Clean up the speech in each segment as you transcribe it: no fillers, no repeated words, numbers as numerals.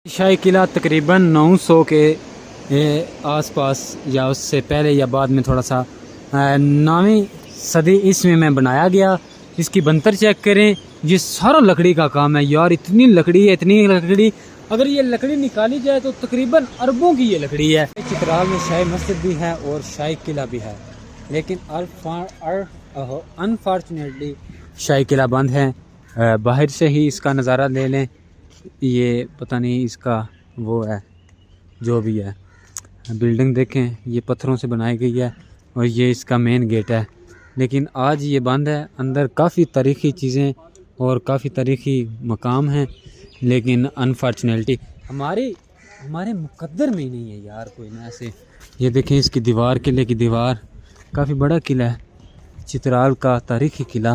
शाही किला तकरीबन 900 के आसपास या उससे पहले या बाद में थोड़ा सा 9वीं सदी ईस्वी में बनाया गया। इसकी बनतर चेक करें, ये सारा लकड़ी का काम है यार। इतनी लकड़ी है, इतनी लकड़ी, अगर ये लकड़ी निकाली जाए तो तकरीबन अरबों की ये लकड़ी है। चित्राल में शाही मस्जिद भी है और शाही किला भी है, लेकिन अनफॉर्चुनेटली शाही किला बंद है। बाहर से ही इसका नज़ारा ले लें, ये पता नहीं इसका वो है जो भी है। बिल्डिंग देखें, ये पत्थरों से बनाई गई है और ये इसका मेन गेट है, लेकिन आज ये बंद है। अंदर काफ़ी तारीख़ी चीज़ें और काफ़ी तारीख़ी मकाम हैं, लेकिन अनफॉर्चुनेटली हमारे मुकद्दर में ही नहीं है यार कोई ना ऐसे। ये देखें इसकी दीवार, किले की दीवार, काफ़ी बड़ा किला है चित्राल का, तारीख़ी किला।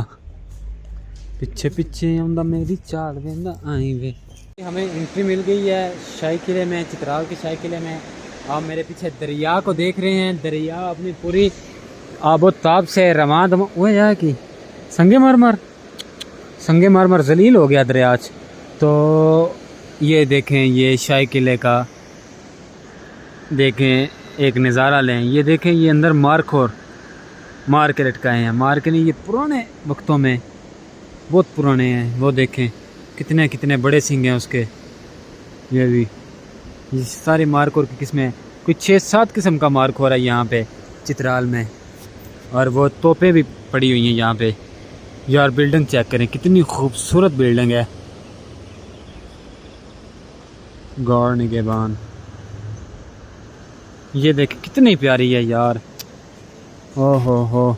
पीछे पीछे आंदा मेरी चाल वेंदा आई वे। हमें एंट्री मिल गई है शाही किले में, चित्राल के शाही किले में। आप मेरे पीछे दरिया को देख रहे हैं, दरिया अपनी पूरी आबोताब से रवान हुए है कि संगे मरमर जलील हो गया दरिया आज। तो ये देखें, ये शाही किले का देखें एक नज़ारा लें। ये देखें, ये अंदर मार के लटकाए हैं। मार के नहीं, ये पुराने वक्तों में बहुत पुराने हैं। वो देखें कितने कितने बड़े सिंग हैं उसके। ये भी ये सारी मारखोर की किस्में, कोई 6-7 किस्म का मारखोर है यहाँ पे चित्राल में। और वो तोपें भी पड़ी हुई हैं यहाँ पे यार। बिल्डिंग चेक करें, कितनी खूबसूरत बिल्डिंग है। गौर निगहबान, ये देखें कितनी प्यारी है यार। ओहो हो,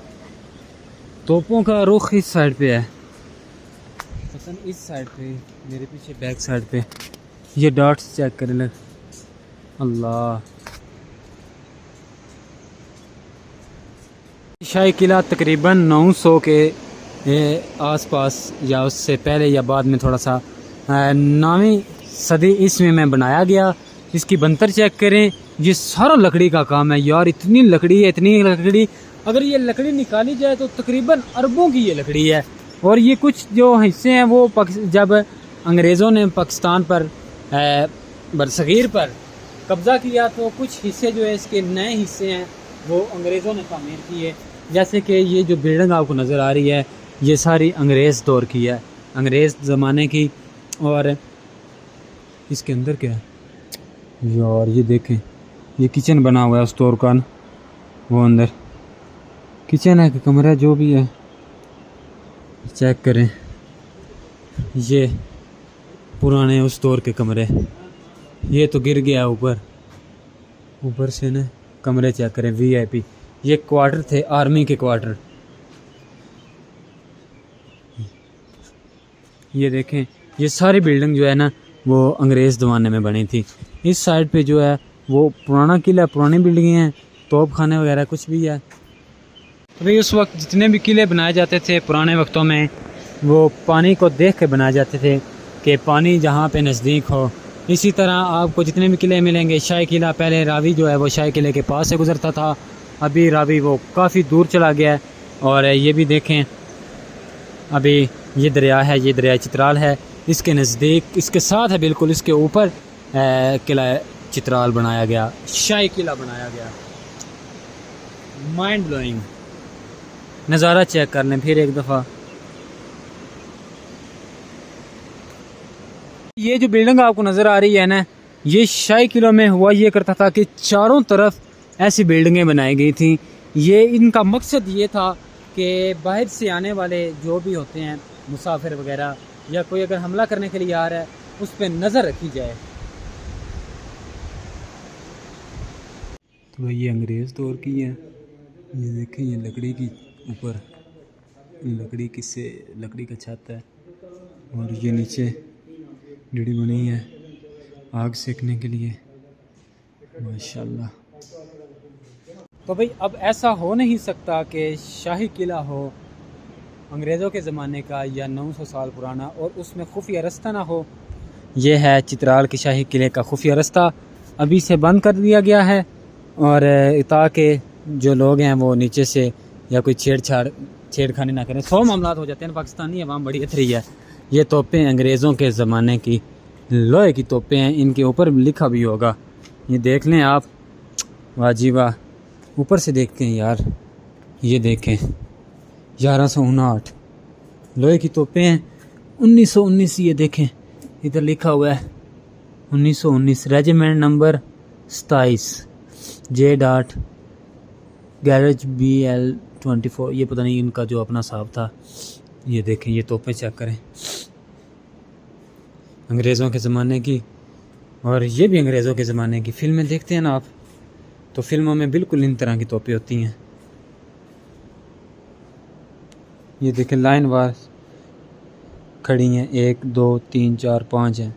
तोपों का रुख इस साइड पे है, इस साइड पे, मेरे पीछे बैक साइड पे। ये डॉट्स चेक करें लग, अल्लाह। शाही किला तकरीबन 900 के आसपास या उससे पहले या बाद में थोड़ा सा 9वीं सदी ईस्वी में बनाया गया। इसकी बनतर चेक करें, ये सारा लकड़ी का काम है यार। इतनी लकड़ी है, इतनी लकड़ी, अगर ये लकड़ी निकाली जाए तो तकरीबन अरबों की ये लकड़ी है। और ये कुछ जो हिस्से हैं वो जब अंग्रेज़ों ने पाकिस्तान पर बरसगीर पर कब्ज़ा किया तो कुछ हिस्से जो है इसके नए हिस्से हैं वो अंग्रेज़ों ने तामीर किए। जैसे कि ये जो बिल्डिंग आपको नज़र आ रही है, ये सारी अंग्रेज़ दौर की है, अंग्रेज़ ज़माने की। और इसके अंदर क्या है यार, ये देखें, ये किचन बना हुआ है उस दौर का। वो अंदर किचन है कि कमरा जो भी है, चेक करें। ये पुराने उस दौर के कमरे, ये तो गिर गया ऊपर से ना। कमरे चेक करें, VIP। ये क्वार्टर थे, आर्मी के क्वार्टर। ये देखें, ये सारी बिल्डिंग जो है ना वो अंग्रेज़ ज़माने में बनी थी। इस साइड पे जो है वो पुराना किला, पुरानी बिल्डिंगें हैं, तोप खाने वगैरह कुछ भी है। अभी उस वक्त जितने भी किले बनाए जाते थे पुराने वक्तों में, वो पानी को देख के बनाए जाते थे कि पानी जहाँ पे नज़दीक हो। इसी तरह आपको जितने भी किले मिलेंगे, शाही किला पहले रावी जो है वो शाही किले के पास से गुज़रता था, अभी रावी वो काफ़ी दूर चला गया है। और ये भी देखें, अभी ये दरिया है, ये दरिया चित्राल है, इसके नज़दीक, इसके साथ है बिल्कुल, इसके ऊपर किला चित्राल बनाया गया, शाही किला बनाया गया। माइंड ब्लोइंग नज़ारा चेक कर लें फिर एक दफ़ा। ये जो बिल्डिंग आपको नज़र आ रही है ना, ये शाही किलों में हुआ ये करता था कि चारों तरफ ऐसी बिल्डिंगें बनाई गई थी। ये इनका मकसद ये था कि बाहर से आने वाले जो भी होते हैं मुसाफिर वगैरह, या कोई अगर हमला करने के लिए आ रहा है, उस पर नज़र रखी जाए। तो ये अंग्रेज़ दौर की है। ये देखें, ये लकड़ी की ऊपर लकड़ी का छत है, और ये नीचे डीडी बनी है आग सेकने के लिए, माशाल्लाह। तो भाई अब ऐसा हो नहीं सकता कि शाही किला हो अंग्रेज़ों के ज़माने का या 900 साल पुराना और उसमें खुफिया रास्ता ना हो। ये है चित्राल के शाही किले का खुफिया रास्ता, अभी से बंद कर दिया गया है, और ताकि जो लोग हैं वो नीचे से या कोई छेड़खानी ना करें। 100 मामला हो जाते हैं। पाकिस्तानी अवाम बड़ी अथरी है। ये तोपें अंग्रेज़ों के ज़माने की लोहे की तोपें हैं, इनके ऊपर लिखा भी होगा, ये देख लें आप। वाह जी वाह, ऊपर से देखते हैं यार, ये देखें 1159 लोहे की तोपें हैं। 1919 ये देखें इधर लिखा हुआ है 1919, regiment number 27 J. Garage BL24। ये पता नहीं इनका जो अपना साहब था। ये देखें ये तोपें चेक करें, अंग्रेज़ों के ज़माने की, और ये भी अंग्रेज़ों के ज़माने की। फिल्में देखते हैं ना आप, तो फिल्मों में बिल्कुल इन तरह की तोपें होती हैं। ये देखें लाइन वार खड़ी हैं, 1 2 3 4 5 हैं।